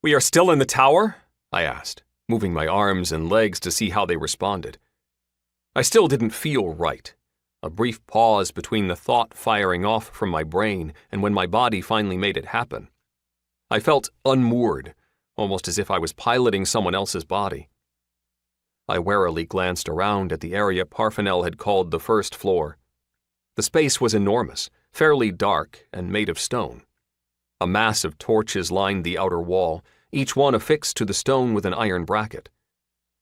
"We are still in the tower?" I asked, moving my arms and legs to see how they responded. I still didn't feel right. A brief pause between the thought firing off from my brain and when my body finally made it happen. I felt unmoored, almost as if I was piloting someone else's body. I warily glanced around at the area Parfenel had called the first floor. The space was enormous, fairly dark, and made of stone. A mass of torches lined the outer wall, each one affixed to the stone with an iron bracket.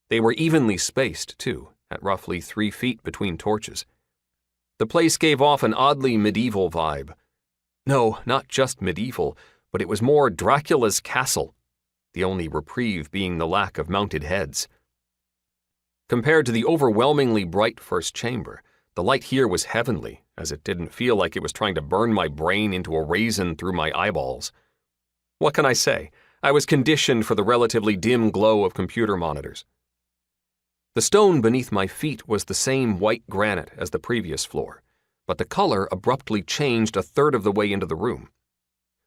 They were evenly spaced, too, at roughly 3 feet between torches. The place gave off an oddly medieval vibe. No, not just medieval, but it was more Dracula's castle, the only reprieve being the lack of mounted heads. Compared to the overwhelmingly bright first chamber, the light here was heavenly, as it didn't feel like it was trying to burn my brain into a raisin through my eyeballs. What can I say? I was conditioned for the relatively dim glow of computer monitors. The stone beneath my feet was the same white granite as the previous floor, but the color abruptly changed a third of the way into the room.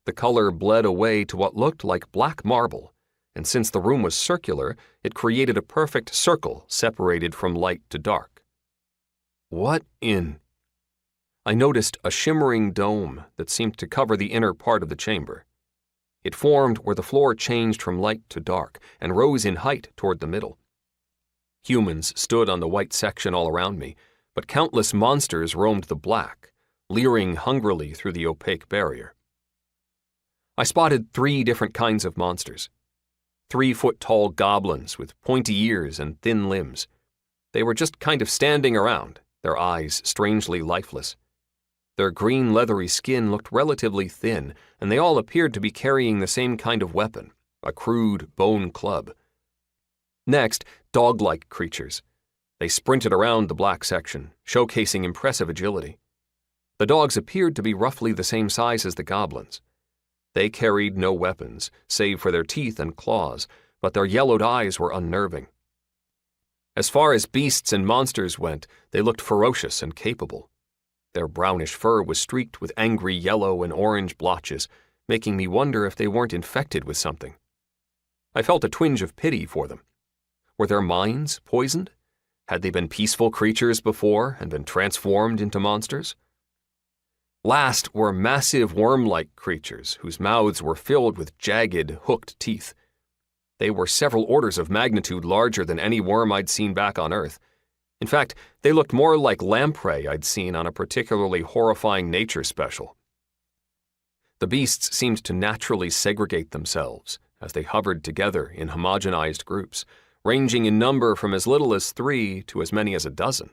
The color bled away to what looked like black marble, and since the room was circular, it created a perfect circle separated from light to dark. What in? I noticed a shimmering dome that seemed to cover the inner part of the chamber. It formed where the floor changed from light to dark and rose in height toward the middle. Humans stood on the white section all around me, but countless monsters roamed the black, leering hungrily through the opaque barrier. I spotted 3 different kinds of monsters. 3-foot-tall goblins with pointy ears and thin limbs. They were just kind of standing around, their eyes strangely lifeless. Their green leathery skin looked relatively thin, and they all appeared to be carrying the same kind of weapon, a crude bone club. Next, dog-like creatures. They sprinted around the black section, showcasing impressive agility. The dogs appeared to be roughly the same size as the goblins. They carried no weapons, save for their teeth and claws, but their yellowed eyes were unnerving. As far as beasts and monsters went, they looked ferocious and capable. Their brownish fur was streaked with angry yellow and orange blotches, making me wonder if they weren't infected with something. I felt a twinge of pity for them. Were their minds poisoned? Had they been peaceful creatures before and been transformed into monsters? Last were massive worm-like creatures whose mouths were filled with jagged, hooked teeth. They were several orders of magnitude larger than any worm I'd seen back on Earth. In fact, they looked more like lamprey I'd seen on a particularly horrifying nature special. The beasts seemed to naturally segregate themselves as they hovered together in homogenized groups, ranging in number from as little as 3 to as many as a dozen.